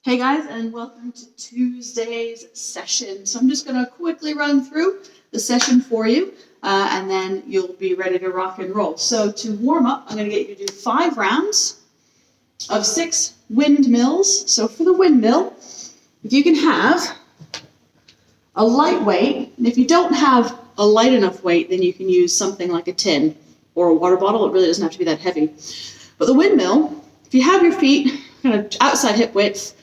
Hey guys, and welcome to Tuesday's session. So I'm just going to quickly run through the session for you, and then you'll be ready to rock and roll. So to warm up, I'm going to get you to do 5 rounds of 6 windmills. So for the windmill, if you can have a light weight, and if you don't have a light enough weight, then you can use something like a tin or a water bottle. It really doesn't have to be that heavy. But the windmill, if you have your feet kind of outside hip width,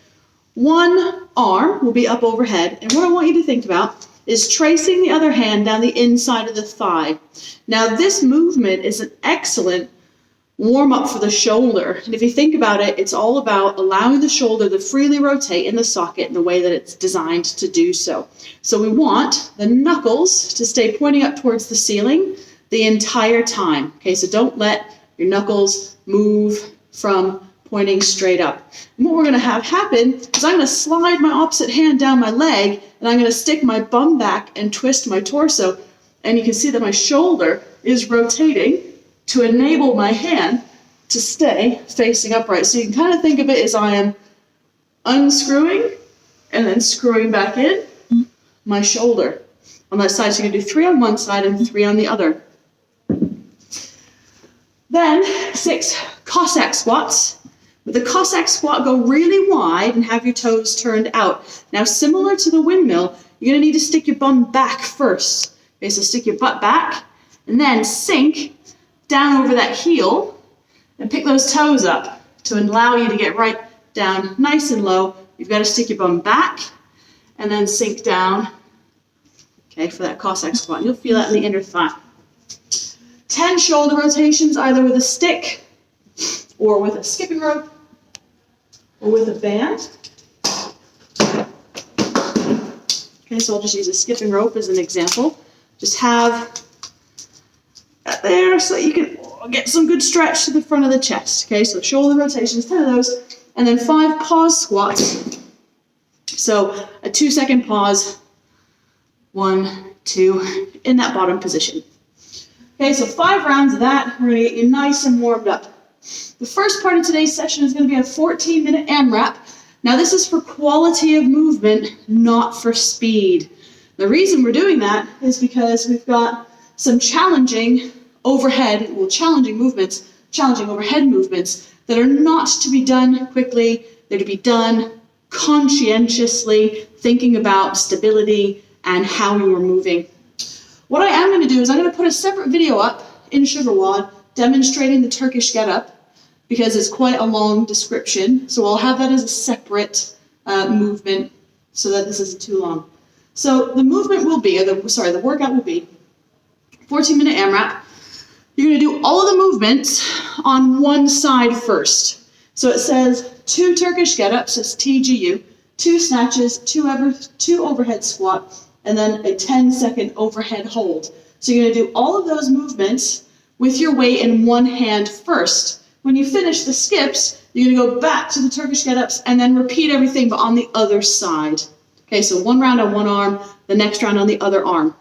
one arm will be up overhead, and what I want you to think about is tracing the other hand down the inside of the thigh. Now this movement is an excellent warm-up for the shoulder, and if you think about it, it's all about allowing the shoulder to freely rotate in the socket in the way that it's designed to do so. So we want the knuckles to stay pointing up towards the ceiling the entire time. Okay, so don't let your knuckles move from pointing straight up. And what we're going to have happen is I'm going to slide my opposite hand down my leg, and I'm going to stick my bum back and twist my torso, and you can see that my shoulder is rotating to enable my hand to stay facing upright. So you can kind of think of it as I am unscrewing and then screwing back in my shoulder on that side. So you're going to do 3 on one side and 3 on the other. Then 6 Cossack squats. With the Cossack squat, go really wide and have your toes turned out. Now, similar to the windmill, you're going to need to stick your bum back first. Okay, so stick your butt back and then sink down over that heel and pick those toes up to allow you to get right down nice and low. You've got to stick your bum back and then sink down, okay, for that Cossack squat. You'll feel that in the inner thigh. 10 shoulder rotations, either with a stick or with a skipping rope or with a band. Okay, so I'll just use a skipping rope as an example. Just have that there so that you can get some good stretch to the front of the chest. Okay, so shoulder rotations, 10 of those, and then 5 pause squats. So a 2-second pause, 1, 2, in that bottom position. Okay, so 5 rounds of that. We're going to get you nice and warmed up. The first part of today's session is going to be a 14-minute AMRAP. Now this is for quality of movement, not for speed. The reason we're doing that is because we've got some challenging overhead movements that are not to be done quickly. They're to be done conscientiously, thinking about stability and how we were moving. What I am going to do is I'm going to put a separate video up in SugarWOD demonstrating the Turkish get-up, because it's quite a long description. So I'll have that as a separate movement so that this isn't too long. So the movement will be, the workout will be 14-minute AMRAP. You're going to do all of the movements on one side first. So it says 2 Turkish get-ups, that's TGU, 2 snatches, 2 overhead squat, and then a 10-second overhead hold. So you're going to do all of those movements with your weight in one hand first. When you finish the skips, you're going to go back to the Turkish get-ups and then repeat everything, but on the other side. Okay, so 1 round on one arm, the next round on the other arm.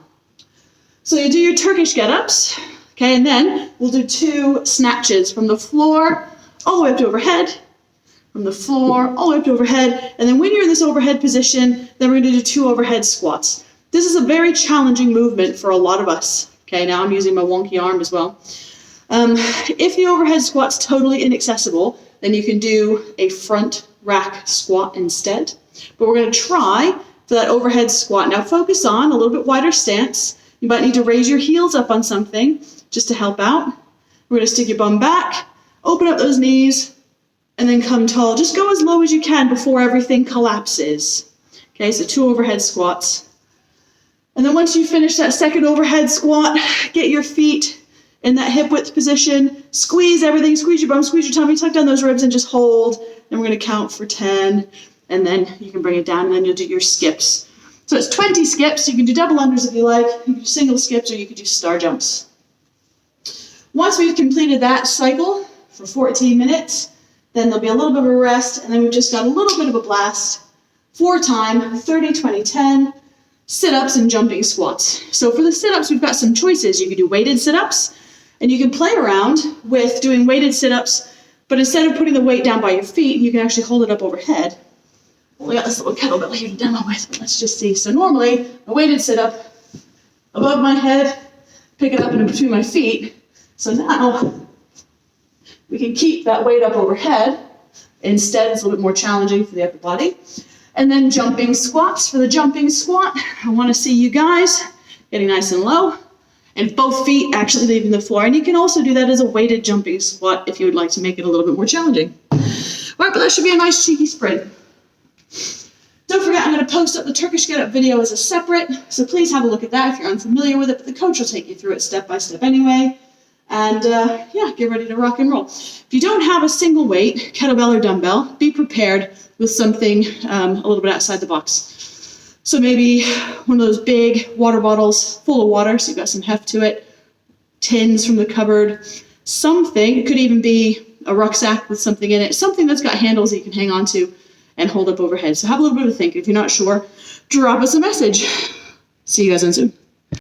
So you do your Turkish get-ups, okay, and then we'll do 2 snatches from the floor all the way up to overhead, from the floor all the way up to overhead, and then when you're in this overhead position, then we're going to do 2 overhead squats. This is a very challenging movement for a lot of us. Okay, now I'm using my wonky arm as well. If the overhead squat's totally inaccessible, then you can do a front rack squat instead. But we're going to try for that overhead squat. Now focus on a little bit wider stance. You might need to raise your heels up on something just to help out. We're going to stick your bum back, open up those knees, and then come tall. Just go as low as you can before everything collapses. Okay, so 2 overhead squats. And then once you finish that second overhead squat, get your feet in that hip width position, squeeze everything, squeeze your bum, squeeze your tummy, tuck down those ribs and just hold. And we're going to count for 10, and then you can bring it down, and then you'll do your skips. So it's 20 skips. You can do double unders if you like, you can do single skips, or you could do star jumps. Once we've completed that cycle for 14 minutes, then there'll be a little bit of a rest, and then we've just got a little bit of a blast. 4 time, 30, 20, 10. Sit-ups and jumping squats. So for the sit-ups, we've got some choices. You can do weighted sit-ups, and you can play around with doing weighted sit-ups, but instead of putting the weight down by your feet, you can actually hold it up overhead only got this little kettlebell here to demo with, but let's just see. So normally, a weighted sit-up above my head, pick it up in between my feet. So now we can keep that weight up overhead. Instead, it's a little bit more challenging for the upper body. And then jumping squats. For the jumping squat, I want to see you guys getting nice and low, and both feet actually leaving the floor. And you can also do that as a weighted jumping squat if you would like to make it a little bit more challenging. All right, but that should be a nice cheeky sprint. Don't forget, I'm going to post up the Turkish Get Up video as a separate, so please have a look at that if you're unfamiliar with it, but the coach will take you through it step by step anyway. And yeah, get ready to rock and roll. If you don't have a single weight, kettlebell or dumbbell, be prepared with something a little bit outside the box. So maybe one of those big water bottles full of water, so you've got some heft to it, tins from the cupboard, something. It could even be a rucksack with something in it, something that's got handles that you can hang on to and hold up overhead. So have a little bit of a think. If you're not sure, drop us a message. See you guys soon.